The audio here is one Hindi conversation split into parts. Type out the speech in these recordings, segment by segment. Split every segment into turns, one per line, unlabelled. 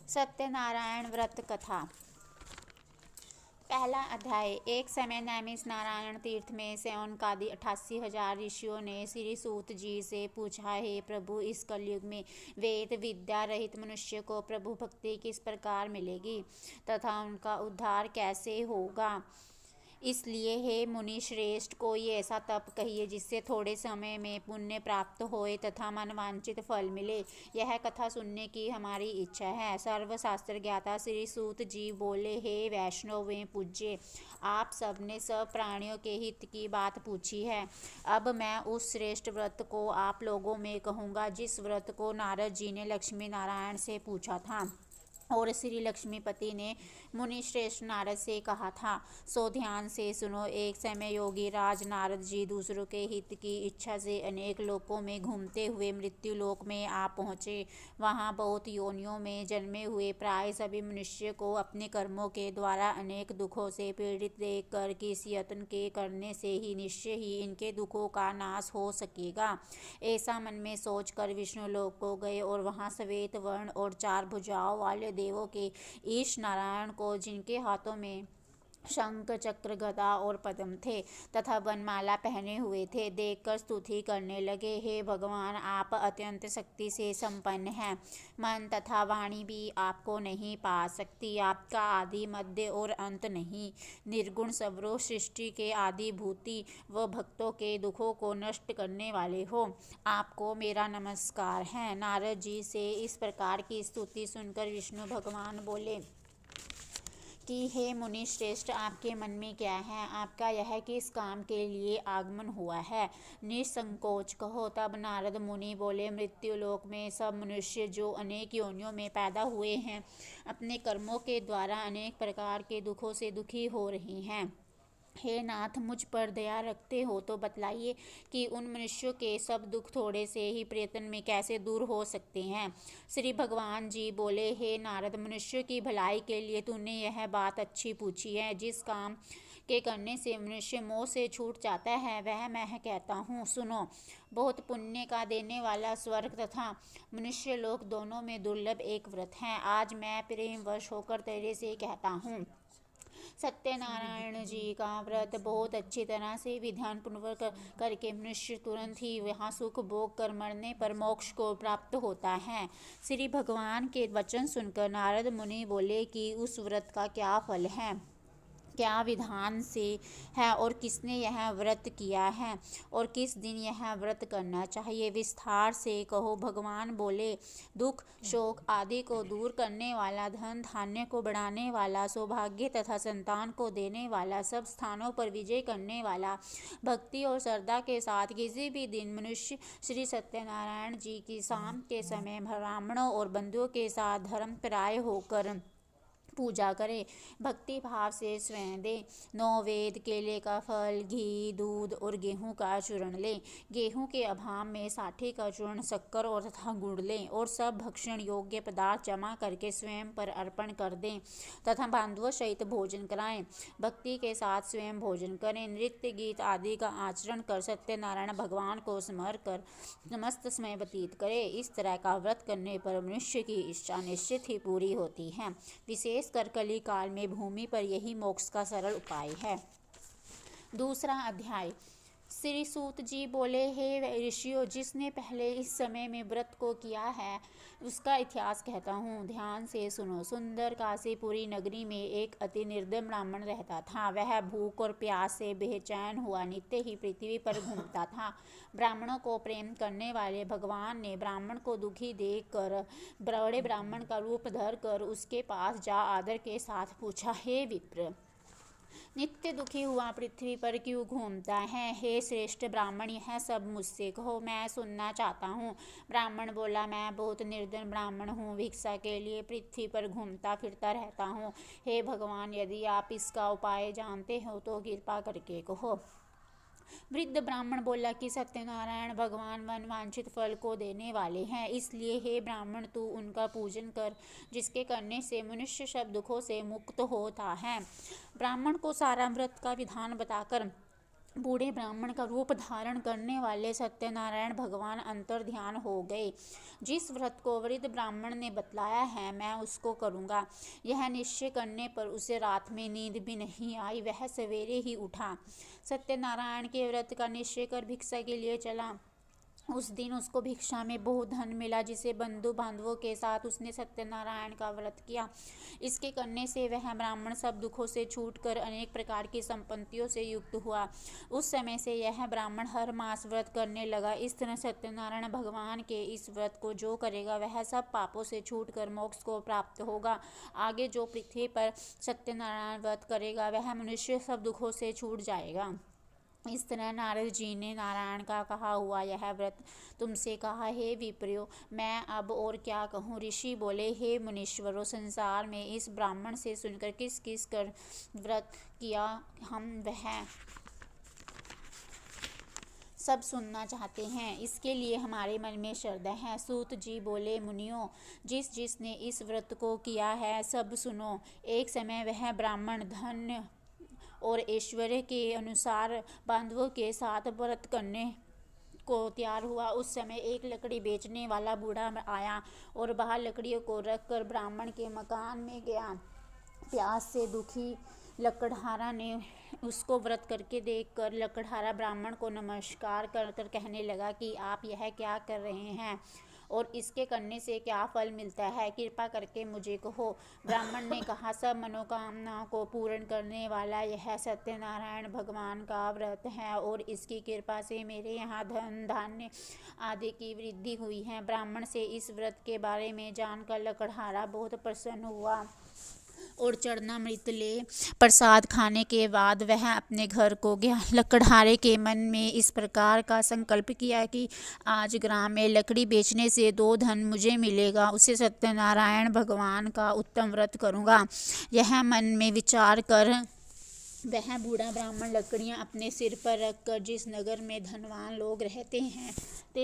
सत्यनारायण व्रत कथा। पहला अध्याय। एक समय नैमिष नारायण तीर्थ में शौनकादि 88,000 ऋषियों ने श्री सूत जी से पूछा, हे प्रभु, इस कलयुग में वेद विद्या रहित मनुष्य को प्रभु भक्ति किस प्रकार मिलेगी तथा उनका उद्धार कैसे होगा। इसलिए हे मुनि श्रेष्ठ, कोई ऐसा तप कहिए जिससे थोड़े समय में पुण्य प्राप्त होए तथा मनवांचित फल मिले। यह कथा सुनने की हमारी इच्छा है। सर्वशास्त्र ज्ञाता श्री सूत जी बोले, हे वैष्णव वे पूज्य, आप सबने सब प्राणियों के हित की बात पूछी है। अब मैं उस श्रेष्ठ व्रत को आप लोगों में कहूँगा जिस व्रत को नारद जी ने लक्ष्मी नारायण से पूछा था और श्री लक्ष्मीपति ने मुनि श्रेष्ठ नारद से कहा था। सो ध्यान से सुनो। एक समय योगी राज नारद जी दूसरों के हित की इच्छा से अनेक लोकों में घूमते हुए मृत्यु लोक में आ पहुँचे। वहाँ बहुत योनियों में जन्मे हुए प्राय सभी मनुष्य को अपने कर्मों के द्वारा अनेक दुखों से पीड़ित देख कर किस यत्न के करने से ही निश्चय ही इनके दुखों का नाश हो सकेगा, ऐसा मन में सोच कर विष्णु लोक को गए और वहाँ श्वेत वर्ण और 4 भुजाओं वाले देवों के ईश नारायण को, जिनके हाथों में शंख चक्र गदा और पद्म थे तथा वनमाला पहने हुए थे, देखकर स्तुति करने लगे। हे भगवान, आप अत्यंत शक्ति से संपन्न हैं। मन तथा वाणी भी आपको नहीं पा सकती। आपका आदि मध्य और अंत नहीं। निर्गुण सबरो सृष्टि के आदि भूति व भक्तों के दुखों को नष्ट करने वाले हो, आपको मेरा नमस्कार है। नारद जी से इस प्रकार की स्तुति सुनकर विष्णु भगवान बोले कि हे मुनि श्रेष्ठ, आपके मन में क्या है? आपका यह किस काम के लिए आगमन हुआ है? निसंकोच कहो। तब नारद मुनि बोले, मृत्यु लोक में सब मनुष्य जो अनेक योनियों में पैदा हुए हैं, अपने कर्मों के द्वारा अनेक प्रकार के दुखों से दुखी हो रहे हैं। हे नाथ, मुझ पर दया रखते हो तो बतलाइए कि उन मनुष्यों के सब दुख थोड़े से ही प्रयत्न में कैसे दूर हो सकते हैं। श्री भगवान जी बोले, हे नारद, मनुष्य की भलाई के लिए तूने यह बात अच्छी पूछी है। जिस काम के करने से मनुष्य मोह से छूट जाता है वह मैं कहता हूँ, सुनो। बहुत पुण्य का देने वाला स्वर्ग तथा मनुष्य लोक दोनों में दुर्लभ एक व्रत है। आज मैं प्रेमवश होकर तेरे से कहता हूँ। सत्यनारायण जी का व्रत बहुत अच्छी तरह से विधान पूर्वक करके मनुष्य तुरंत ही वहाँ सुख भोग कर मरने पर मोक्ष को प्राप्त होता है। श्री भगवान के वचन सुनकर नारद मुनि बोले कि उस व्रत का क्या फल है, क्या विधान से है और किसने यह व्रत किया है और किस दिन यह व्रत करना चाहिए, विस्तार से कहो। भगवान बोले, दुख शोक आदि को दूर करने वाला, धन धान्य को बढ़ाने वाला, सौभाग्य तथा संतान को देने वाला, सब स्थानों पर विजय करने वाला, भक्ति और श्रद्धा के साथ किसी भी दिन मनुष्य श्री सत्यनारायण जी की शाम के समय ब्राह्मणों और बंधुओं के साथ धर्मपराय होकर पूजा करे, भक्ति भाव से स्वयं दे। 9 वेद, केले का फल, घी, दूध और गेहूं का चूर्ण ले। गेहूं के अभाव में साठी का चूर्ण, शक्कर और तथा गुड़ लें और सब भक्षण योग्य पदार्थ जमा करके स्वयं पर अर्पण कर दें तथा बांधवों सहित भोजन कराएं। भक्ति के साथ स्वयं भोजन करें। नृत्य गीत आदि का आचरण कर सत्यनारायण भगवान को स्मर कर समस्त समय व्यतीत करे। इस तरह का व्रत करने पर मनुष्य की इच्छा निश्चित ही पूरी होती है। विशेष कर कली काल में भूमि पर यही मोक्ष का सरल उपाय है। दूसरा अध्याय। श्री सूत जी बोले, हे ऋषियों, जिसने पहले इस समय में व्रत को किया है उसका इतिहास कहता हूँ, ध्यान से सुनो। सुंदर काशीपुरी नगरी में एक अति निर्धन ब्राह्मण रहता था। वह भूख और प्यास से बेचैन हुआ नित्य ही पृथ्वी पर घूमता था। ब्राह्मणों को प्रेम करने वाले भगवान ने ब्राह्मण को दुखी देख कर बड़े ब्राह्मण का रूप धर कर उसके पास जा आदर के साथ पूछा, हे विप्र, नित्य दुखी हुआ पृथ्वी पर क्यों घूमता है? हे श्रेष्ठ ब्राह्मण, यह सब मुझसे कहो, मैं सुनना चाहता हूँ। ब्राह्मण बोला, मैं बहुत निर्धन ब्राह्मण हूँ, भिक्षा के लिए पृथ्वी पर घूमता फिरता रहता हूँ। हे भगवान, यदि आप इसका उपाय जानते हो तो कृपा करके कहो। वृद्ध ब्राह्मण बोला कि सत्यनारायण भगवान मनवांछित फल को देने वाले हैं, इसलिए हे ब्राह्मण, तू उनका पूजन कर, जिसके करने से मनुष्य सब दुखों से मुक्त होता है। ब्राह्मण को सारा व्रत का विधान बताकर बूढ़े ब्राह्मण का रूप धारण करने वाले सत्यनारायण भगवान अंतर ध्यान हो गए। जिस व्रत को वृद्ध ब्राह्मण ने बतलाया है मैं उसको करूँगा। यह निश्चय करने पर उसे रात में नींद भी नहीं आई। वह सवेरे ही उठा, सत्यनारायण के व्रत का निश्चय कर भिक्षा के लिए चला। उस दिन उसको भिक्षा में बहुत धन मिला, जिसे बंधु बांधवों के साथ उसने सत्यनारायण का व्रत किया। इसके करने से वह ब्राह्मण सब दुखों से छूटकर अनेक प्रकार की संपत्तियों से युक्त हुआ। उस समय से यह ब्राह्मण हर मास व्रत करने लगा। इस तरह सत्यनारायण भगवान के इस व्रत को जो करेगा वह सब पापों से छूटकर मोक्ष को प्राप्त होगा। आगे जो पृथ्वी पर सत्यनारायण व्रत करेगा वह मनुष्य सब दुखों से छूट जाएगा। इस तरह नारद जी ने नारायण का कहा हुआ यह व्रत तुमसे कहा। हे विप्रियो, मैं अब और क्या कहूँ। ऋषि बोले, हे मुनीश्वरों, संसार में इस ब्राह्मण से सुनकर किस किस कर व्रत किया हम वह सब सुनना चाहते हैं। इसके लिए हमारे मन में श्रद्धा है। सूत जी बोले, मुनियों, जिसने इस व्रत को किया है सब सुनो। एक समय वह ब्राह्मण धन और ऐश्वर्य के अनुसार बांधवों के साथ व्रत करने को तैयार हुआ। उस समय एक लकड़ी बेचने वाला बूढ़ा आया और बाहर लकड़ियों को रखकर ब्राह्मण के मकान में गया। प्यास से दुखी लकड़हारा ने उसको व्रत करके देखकर लकड़हारा ब्राह्मण को नमस्कार कर कर कहने लगा कि आप यह क्या कर रहे हैं और इसके करने से क्या फल मिलता है, कृपा करके मुझे कहो। ब्राह्मण ने कहा, सब मनोकामना को पूर्ण करने वाला यह सत्यनारायण भगवान का व्रत है और इसकी कृपा से मेरे यहाँ धन धान्य आदि की वृद्धि हुई है। ब्राह्मण से इस व्रत के बारे में जानकर लकड़हारा बहुत प्रसन्न हुआ और चरणामृत ले प्रसाद खाने के बाद वह अपने घर को गया। लकड़हारे के मन में इस प्रकार का संकल्प किया कि आज ग्राम में लकड़ी बेचने से 2 धन मुझे मिलेगा, उसे सत्यनारायण भगवान का उत्तम व्रत करूँगा। यह मन में विचार कर वह बूढ़ा ब्राह्मण लकड़ियां अपने सिर पर रखकर जिस नगर में धनवान लोग रहते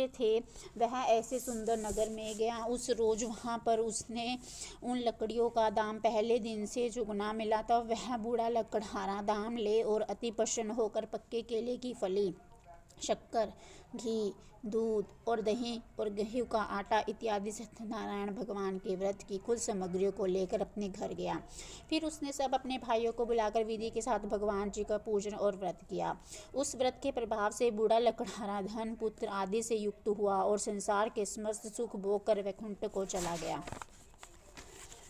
थे वह ऐसे सुंदर नगर में गया। उस रोज वहां पर उसने उन लकड़ियों का दाम पहले दिन से चुगना मिला। तब वह बूढ़ा लकड़हारा दाम ले और अति प्रसन्न होकर पक्के केले की फली, शक्कर, घी, दूध और दही और गेहूं का आटा इत्यादि सत्यनारायण भगवान के व्रत की कुल सामग्रियों को लेकर अपने घर गया। फिर उसने सब अपने भाइयों को बुलाकर विधि के साथ भगवान जी का पूजन और व्रत किया। उस व्रत के प्रभाव से बूढ़ा लकड़हारा धन, पुत्र आदि से युक्त हुआ और संसार के समस्त सुख भोग कर वैकुंठ को चला गया।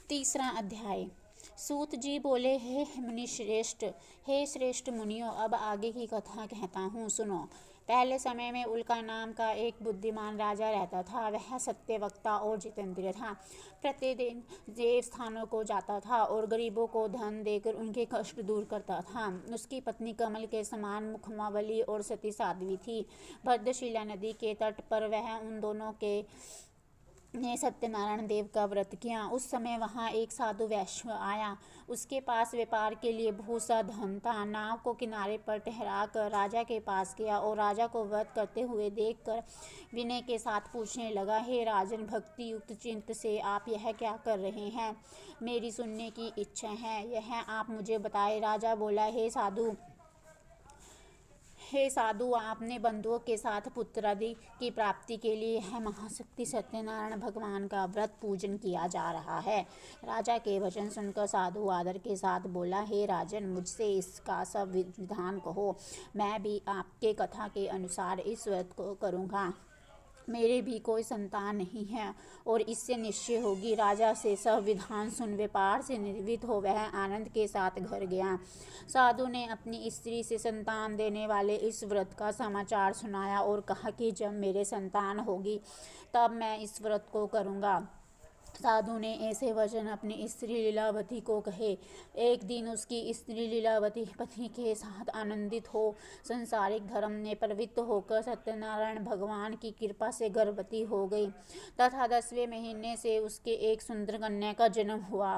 3रा अध्याय। सूत जी बोले, हे मुनिश्रेष्ठ, हे श्रेष्ठ मुनियों, अब आगे की कथा कहता हूँ, सुनो। पहले समय में उल्का नाम का एक बुद्धिमान राजा रहता था। वह सत्यवक्ता और जितेंद्रिय था। प्रतिदिन देव स्थानों को जाता था और गरीबों को धन देकर उनके कष्ट दूर करता था। उसकी पत्नी कमल के समान मुखमावली और सती साध्वी थी। भद्रशिला नदी के तट पर वह उन दोनों के ने सत्यनारायण देव का व्रत किया। उस समय वहाँ एक साधु वैश्य आया। उसके पास व्यापार के लिए बहुत सा धन था। नाव को किनारे पर ठहरा कर राजा के पास गया और राजा को व्रत करते हुए देखकर विनय के साथ पूछने लगा, हे राजन, भक्ति युक्त चित्त से आप यह क्या कर रहे हैं? मेरी सुनने की इच्छा है, यह आप मुझे बताए। राजा बोला, हे साधु, आपने बंधुओं के साथ पुत्रादि की प्राप्ति के लिए यह महाशक्ति सत्यनारायण भगवान का व्रत पूजन किया जा रहा है। राजा के वचन सुनकर साधु आदर के साथ बोला, हे राजन, मुझसे इसका सब विधान कहो। मैं भी आपके कथा के अनुसार इस व्रत को करूँगा। मेरे भी कोई संतान नहीं है और इससे निश्चय होगी। राजा से सब विधान सुन व्यापार से निवृत्त हो वह आनंद के साथ घर गया। साधु ने अपनी स्त्री से संतान देने वाले इस व्रत का समाचार सुनाया और कहा कि जब मेरे संतान होगी तब मैं इस व्रत को करूँगा। साधु ने ऐसे वचन अपनी स्त्री लीलावती को कहे। एक दिन उसकी स्त्री लीलावती पति के साथ आनंदित हो संसारिक धर्म में प्रवृत्त होकर सत्यनारायण भगवान की कृपा से गर्भवती हो गई तथा 10वें महीने से उसके एक सुंदर कन्या का जन्म हुआ।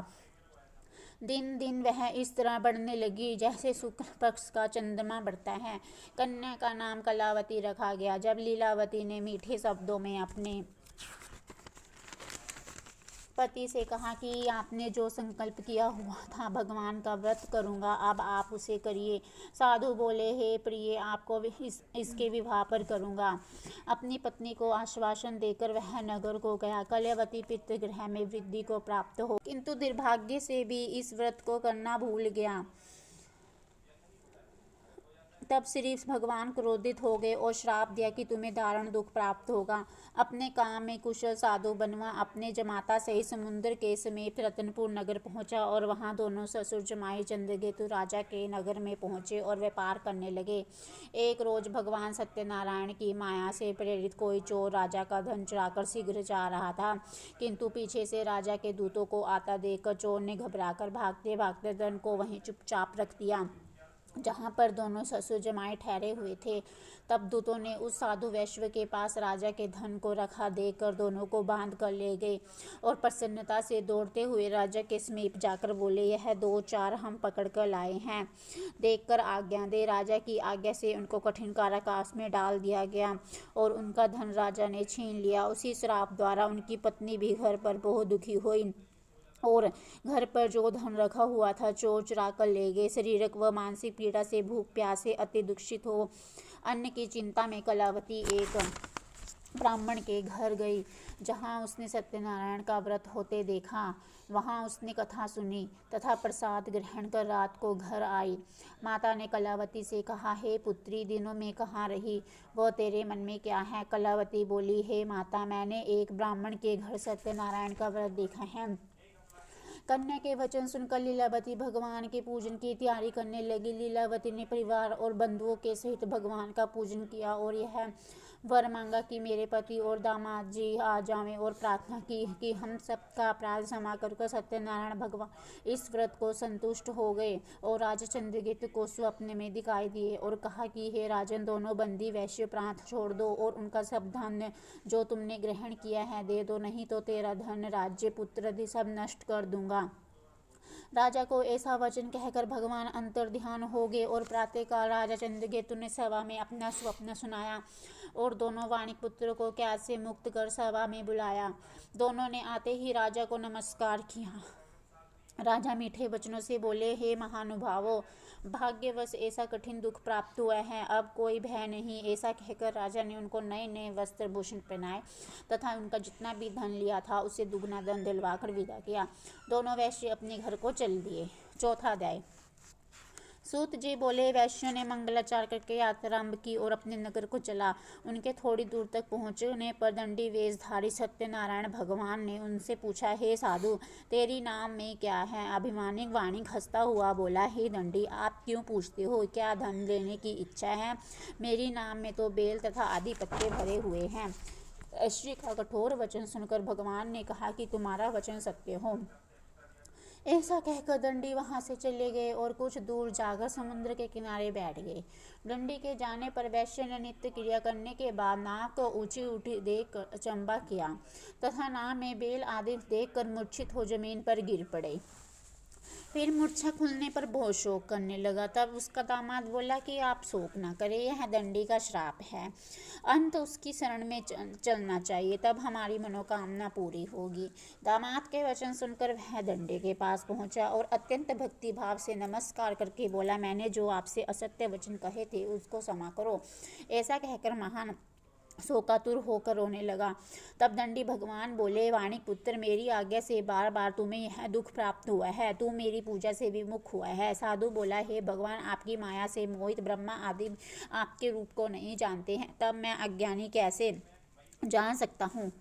दिन दिन वह इस तरह बढ़ने लगी जैसे शुक्ल पक्ष का चंद्रमा बढ़ता है। कन्या का नाम कलावती रखा गया। जब लीलावती ने मीठे शब्दों में अपने पति से कहा कि आपने जो संकल्प किया हुआ था भगवान का व्रत करूंगा, अब आप उसे करिए। साधु बोले, हे प्रिय, आपको इसके विवाह पर करूंगा। अपनी पत्नी को आश्वासन देकर वह नगर को गया। कल्यावती पितृगृह में वृद्धि को प्राप्त हो, किंतु दुर्भाग्य से भी इस व्रत को करना भूल गया। तब श्री भगवान क्रोधित हो गए और श्राप दिया कि तुम्हें दारुण दुख प्राप्त होगा। अपने काम में कुशल साधु बनवा अपने जमाता सहित समुद्र के समीप रतनपुर नगर पहुंचा और वहां दोनों ससुर जमाई चंद्रकेतु राजा के नगर में पहुंचे और व्यापार करने लगे। एक रोज भगवान सत्यनारायण की माया से प्रेरित कोई चोर राजा का धन चुराकर शीघ्र जा रहा था, किंतु पीछे से राजा के दूतों को आता देखकर चोर ने घबराकर भागते भागते धन को वहीं चुपचाप रख दिया जहाँ पर दोनों ससुर जमाई ठहरे हुए थे। तब दूतों ने उस साधु वैश्य के पास राजा के धन को रखा देखकर दोनों को बांध कर ले गए और प्रसन्नता से दौड़ते हुए राजा के समीप जाकर बोले, यह 2-4 हम पकड़ कर लाए हैं, देखकर आज्ञा दे। राजा की आज्ञा से उनको कठिन कारागार में डाल दिया गया और उनका धन राजा ने छीन लिया। उसी श्राप द्वारा उनकी पत्नी भी घर पर बहुत दुखी हुई और घर पर जो धन रखा हुआ था चोर चुरा कर ले गए। शारीरिक व मानसिक पीड़ा से भूख प्यास से अति दुखित हो अन्न की चिंता में कलावती एक ब्राह्मण के घर गई, जहां उसने सत्यनारायण का व्रत होते देखा। वहां उसने कथा सुनी तथा प्रसाद ग्रहण कर रात को घर आई। माता ने कलावती से कहा, हे पुत्री, दिनों में कहाँ रही, वो तेरे मन में क्या है? कलावती बोली, हे माता, मैंने एक ब्राह्मण के घर सत्यनारायण का व्रत देखा है। कन्या के वचन सुनकर लीलावती भगवान के पूजन की तैयारी करने लगी। लीलावती ने परिवार और बंधुओं के सहित भगवान का पूजन किया और यह वर मांगा कि मेरे पति और दामाद जी आ जावें और प्रार्थना की कि हम सबका अपराध क्षमा कर सत्यनारायण भगवान इस व्रत को संतुष्ट हो गए। और राजा चंद्रकेतु को स्वप्न में दिखाई दिए और कहा कि हे राजन, दोनों बंदी वैश्य प्रांत छोड़ दो और उनका सब धन जो तुमने ग्रहण किया है दे दो, नहीं तो तेरा धन, राज्य, पुत्र आदि सब नष्ट कर दूंगा। राजा को ऐसा वचन कहकर भगवान अंतर्ध्यान हो गए और प्रातःकाल राजा चंद्रकेतु ने सभा में अपना स्वप्न सुनाया और दोनों वाणिक पुत्रों को कैद से मुक्त कर सभा में बुलाया। दोनों ने आते ही राजा को नमस्कार किया। राजा मीठे वचनों से बोले, हे महानुभावों, भाग्यवश ऐसा कठिन दुख प्राप्त हुआ है, अब कोई भय नहीं। ऐसा कहकर राजा ने उनको नए नए वस्त्र भूषण पहनाए तथा उनका जितना भी धन लिया था उससे दुगना धन दिलवाकर विदा किया। दोनों वैश्य अपने घर को चल दिए। चौथा अध्याय। सूत जी बोले, वैश्यों ने मंगलाचार करके यात्रा आरंभ की और अपने नगर को चला। उनके थोड़ी दूर तक पहुंचने पर दंडी वेशधारी सत्यनारायण भगवान ने उनसे पूछा, हे साधु, तेरी नाम में क्या है? अभिमानिक वाणिक हंसता हुआ बोला, हे दंडी, आप क्यों पूछते हो? क्या धन लेने की इच्छा है? मेरी नाम में तो बेल तथा आदि पत्ते भरे हुए हैं। ऐश्वर्य का कठोर वचन सुनकर भगवान ने कहा कि तुम्हारा वचन सत्य हो। ऐसा कहकर दंडी वहां से चले गए और कुछ दूर जाकर समुद्र के किनारे बैठ गए। दंडी के जाने पर वैश्य ने नित्य क्रिया करने के बाद नाक को ऊंची उठी देख अचंबा किया तथा नाक में बेल आदि देखकर मूर्छित हो जमीन पर गिर पड़े। फिर मूर्छा खुलने पर बहुत शोक करने लगा। तब उसका दामाद बोला कि आप शोक न करें, यह दंडी का श्राप है, अंत उसकी शरण में चलना चाहिए, तब हमारी मनोकामना पूरी होगी। दामाद के वचन सुनकर वह दंडी के पास पहुंचा और अत्यंत भक्ति भाव से नमस्कार करके बोला, मैंने जो आपसे असत्य वचन कहे थे उसको क्षमा करो। ऐसा कहकर महान शोकातुर होकर रोने लगा। तब दंडी भगवान बोले, वाणिक पुत्र, मेरी आज्ञा से बार बार तुम्हें यह दुख प्राप्त हुआ है, तू मेरी पूजा से विमुख हुआ है। साधु बोला, हे भगवान, आपकी माया से मोहित ब्रह्मा आदि आपके रूप को नहीं जानते हैं, तब मैं अज्ञानी कैसे जान सकता हूँ?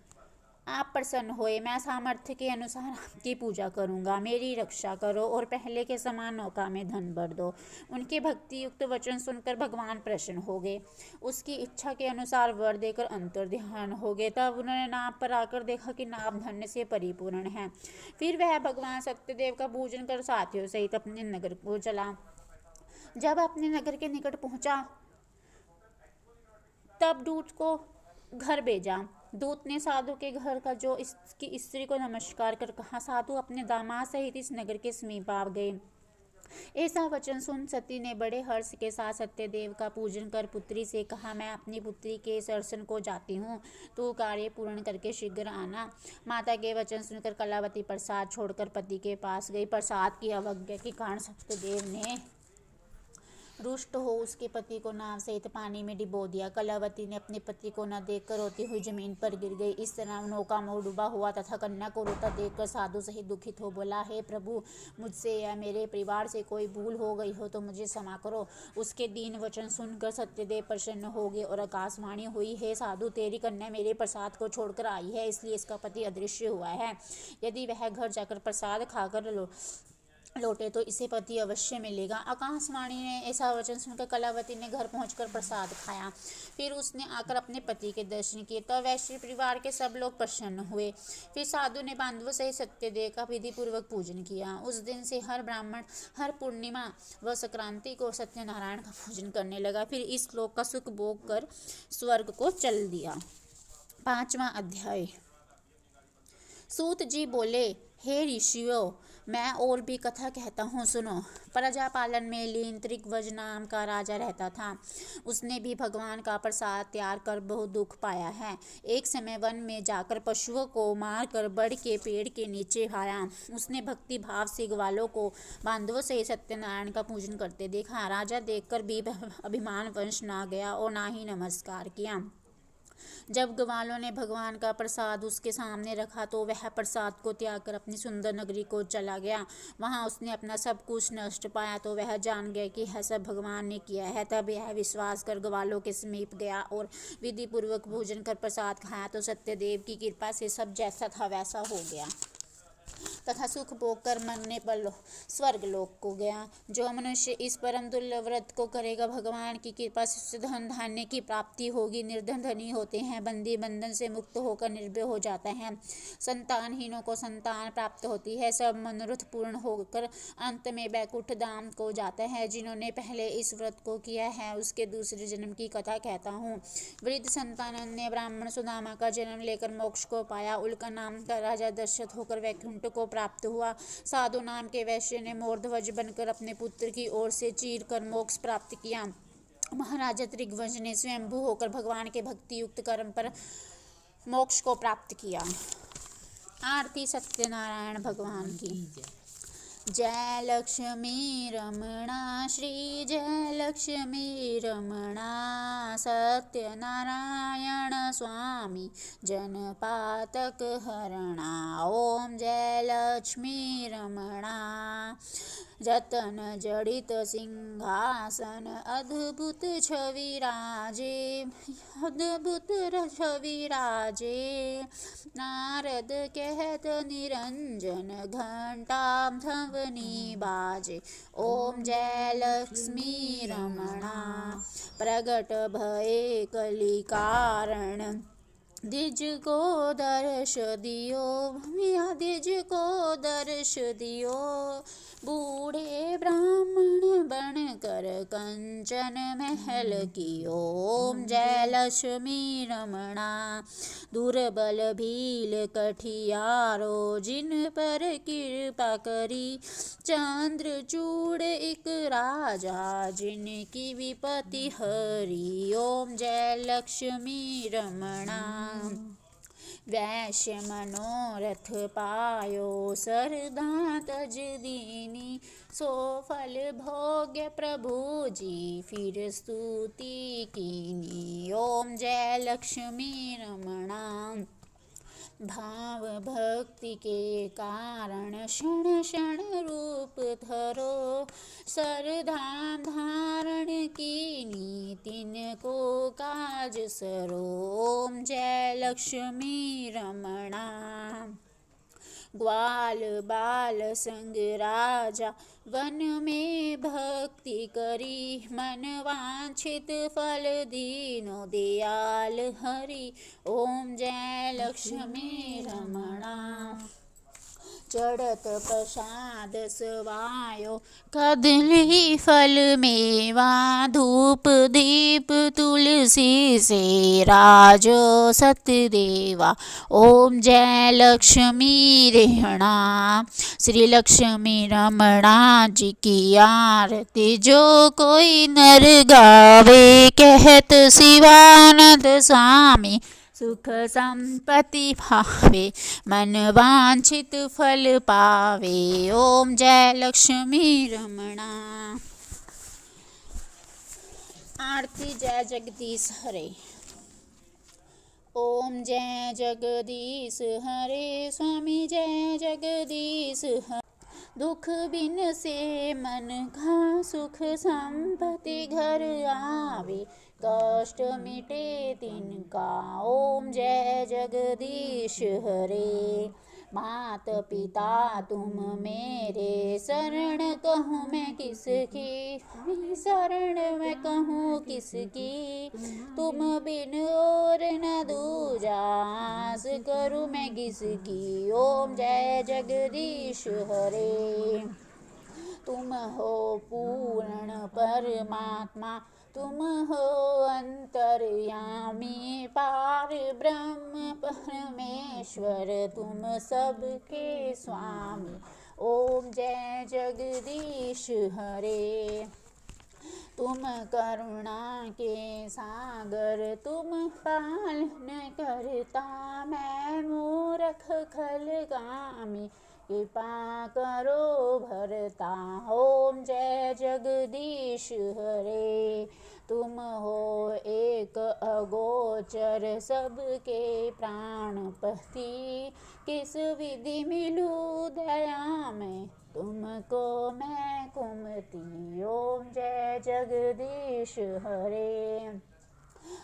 आप प्रसन्न होए, मैं सामर्थ्य के अनुसार आपकी पूजा करूंगा, मेरी रक्षा करो और पहले के समान नौका में धन भर दो। उनके भक्ति युक्त वचन सुनकर भगवान प्रसन्न हो गए, उसकी इच्छा के अनुसार वर देकर अंतर्ध्यान हो गए। तब उन्होंने नाव पर आकर देखा कि नाव धन्य से परिपूर्ण है। फिर वह भगवान सत्यदेव का पूजन कर साथियों सहित अपने नगर को चला। जब अपने नगर के निकट पहुंचा तब दूत को घर भेजा। दूत ने साधु के घर का जो इसकी स्त्री को नमस्कार कर कहा, साधु अपने दामाद सहित इस नगर के समीप आ गए। ऐसा वचन सुन सती ने बड़े हर्ष के साथ सत्यदेव का पूजन कर पुत्री से कहा, मैं अपनी पुत्री के दर्शन को जाती हूँ, तू कार्य पूर्ण करके शीघ्र आना। माता के वचन सुनकर कलावती प्रसाद छोड़कर पति के पास गई। प्रसाद की अवज्ञा के कारण सत्यदेव ने रुष्ट हो उसके पति को नाव सहित पानी में डिबो दिया। कलावती ने अपने पति को न देखकर रोती हुई जमीन पर गिर गई। इस तरह नौका मोड़ डूबा हुआ तथा कन्या को रोता देखकर साधु सहित दुखित हो बोला, हे प्रभु, मुझसे या मेरे परिवार से कोई भूल हो गई हो तो मुझे क्षमा करो। उसके दीन वचन सुनकर सत्यदेव प्रसन्न हो गए और आकाशवाणी हुई, हे साधु, तेरी कन्या मेरे प्रसाद को छोड़कर आई है, इसलिए इसका पति अदृश्य हुआ है। यदि वह घर जाकर प्रसाद खाकर लौटे तो इसे पति अवश्य मिलेगा। आकाशवाणी ने ऐसा वचन सुनकर कलावती ने घर पहुंचकर प्रसाद खाया। फिर उसने आकर अपने पति के दर्शन किए, तब वैश्य परिवार के सब लोग प्रसन्न हुए। फिर साधु ने बांधवों सहित सत्यदेव का विधि पूर्वक पूजन किया। उस दिन से हर ब्राह्मण हर पूर्णिमा व संक्रांति को सत्यनारायण का पूजन करने लगा। फिर इस श्लोक का सुख भोग कर स्वर्ग को चल दिया। 5वां अध्याय। सूत जी बोले, हे ऋषियों, मैं और भी कथा कहता हूँ, सुनो। प्रजा पालन में लीन त्रिग्वज नाम का राजा रहता था। उसने भी भगवान का प्रसाद त्याग कर बहुत दुख पाया है। एक समय वन में जाकर पशुओं को मारकर बड़ के पेड़ के नीचे खाया। उसने भक्ति भाव से ग्वालों को बांधवों से सत्यनारायण का पूजन करते देखा। राजा देखकर भी अभिमान वंश ना गया और ना ही नमस्कार किया। जब ग्वालों ने भगवान का प्रसाद उसके सामने रखा तो वह प्रसाद को त्याग कर अपनी सुंदर नगरी को चला गया। वहां उसने अपना सब कुछ नष्ट पाया तो वह जान गया कि यह सब भगवान ने किया है। तब यह विश्वास कर ग्वालों के समीप गया और विधि पूर्वक भोजन कर प्रसाद खाया तो सत्यदेव की कृपा से सब जैसा था वैसा हो गया तथा सुख भोग कर मरने पर स्वर्ग लोक को गया। जो मनुष्य इस परम दुर्लभ व्रत को करेगा, भगवान की कृपा से धन धान्य की प्राप्ति होगी। निर्धन धनी होते हैं, बंदी बंधन से मुक्त होकर निर्भय हो जाता है, संतानहीनों को संतान प्राप्त होती है, सब मनोरथ पूर्ण होकर अंत में बैकुंठ धाम को जाता है। जिन्होंने पहले इस व्रत को किया है उसके दूसरे जन्म की कथा कहता हूँ। वृद्ध संतानन ने ब्राह्मण सुदामा का जन्म लेकर मोक्ष को पाया। उल्का नाम का राजा दशरथ होकर वैकुंठ को प्राप्त हुआ। साधु नाम के वैश्य ने मोरध्वज बनकर अपने पुत्र की ओर से चीर कर मोक्ष प्राप्त किया। महाराजा त्रिग्वज ने स्वयंभू होकर भगवान के भक्ति युक्त कर्म पर मोक्ष को प्राप्त किया। आरती सत्यनारायण भगवान की। जय लक्ष्मी रमणा श्री जय लक्ष्मी रमणा सत्यनारायण स्वामी जनपातक हरणा। ओम जय लक्ष्मी रमणा। रतन जड़ित सिंहासन अद्भुत छवि राजे, अद्भुत छवि राजे। नारद कहत निरंजन घंटा ध्वनि बाजे। ओम जय लक्ष्मी रमणा। प्रगट भये कलि कारण द्विज को दर्श दियो, भैया द्विज को दर्श दियो। बूढ़े ब्राह्मण बन कर कंचन महल कियो। ओम जय लक्ष्मी रमणा। दुर्बल भील कठियारो जिन पर कृपा करी। चंद्रचूड़ एक राजा जिनकी विपत्ति हरी। ओम जय लक्ष्मी रमणा। वैश्य मनोरथ पायो सरदा तज दीनी। सो फल भोग्य प्रभु जी फिर स्तुति कीनी। ओम जय लक्ष्मी रमणा। भाव भक्ति के कारण क्षण क्षण रूप धरो। सरधाम धारण कीनी तिनको काज सरो। ओम जय लक्ष्मी रमणा। ग्वाल बाल संग राजा वन में भक्ति करी। मन वांछित फल दीनो दयाल हरि। ओम जय लक्ष्मी रमणा। चढ़त प्रसाद सवायो, कदली फल मेवा, धूप दीप तुलसी से राजो सतदेवा। ओम जय लक्ष्मी रेहणा, श्री लक्ष्मी रमणा जी की आरती जो कोई नर गावे, कहत शिवानंद स्वामी सुख संपत्ति भावे, मन वांछित फल पावे। ओम जय लक्ष्मी रमणा। आरती जय जगदीश हरे। ओम जय जगदीश हरे, स्वामी जय जगदीश हरे। दुख बिन से मन का सुख संपत्ति घर आवे, कष्ट मिटे तिनका। ओम जय जगदीश हरे। मात पिता तुम मेरे, शरण कहूँ मैं किसकी, शरण मैं कहूँ किसकी। तुम बिन और न दूजा, आस करूँ मैं किसकी। ओम जय जगदीश हरे। तुम हो पूर्ण परमात्मा, तुम हो अंतर्यामी, पार ब्रह्म परमेश्वर, तुम सबके स्वामी। ओम जय जगदीश हरे। तुम करुणा के सागर, तुम पालन करता, मैं मूर्ख खलगामी, कृपा करो भरता। ओम जय जगदीश हरे। तुम हो एक अगोचर, सबके प्राणपति, किस विधि मिलूं दया में तुमको मैं कुमति। ओम जय जगदीश हरे।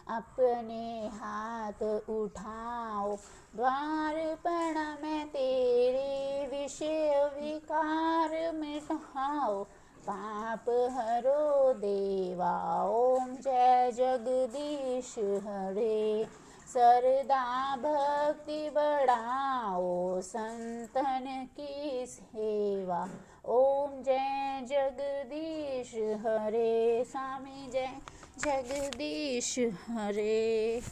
अपने हाथ उठाओ, द्वारपण में तेरे, विषय विकार मिटाओ, पाप हरो देवा। ओम जय जगदीश हरे। सरदा भक्ति बढ़ाओ, संतन की सेवा। ओम जय जगदीश हरे, स्वामी जय जगदीश हरे।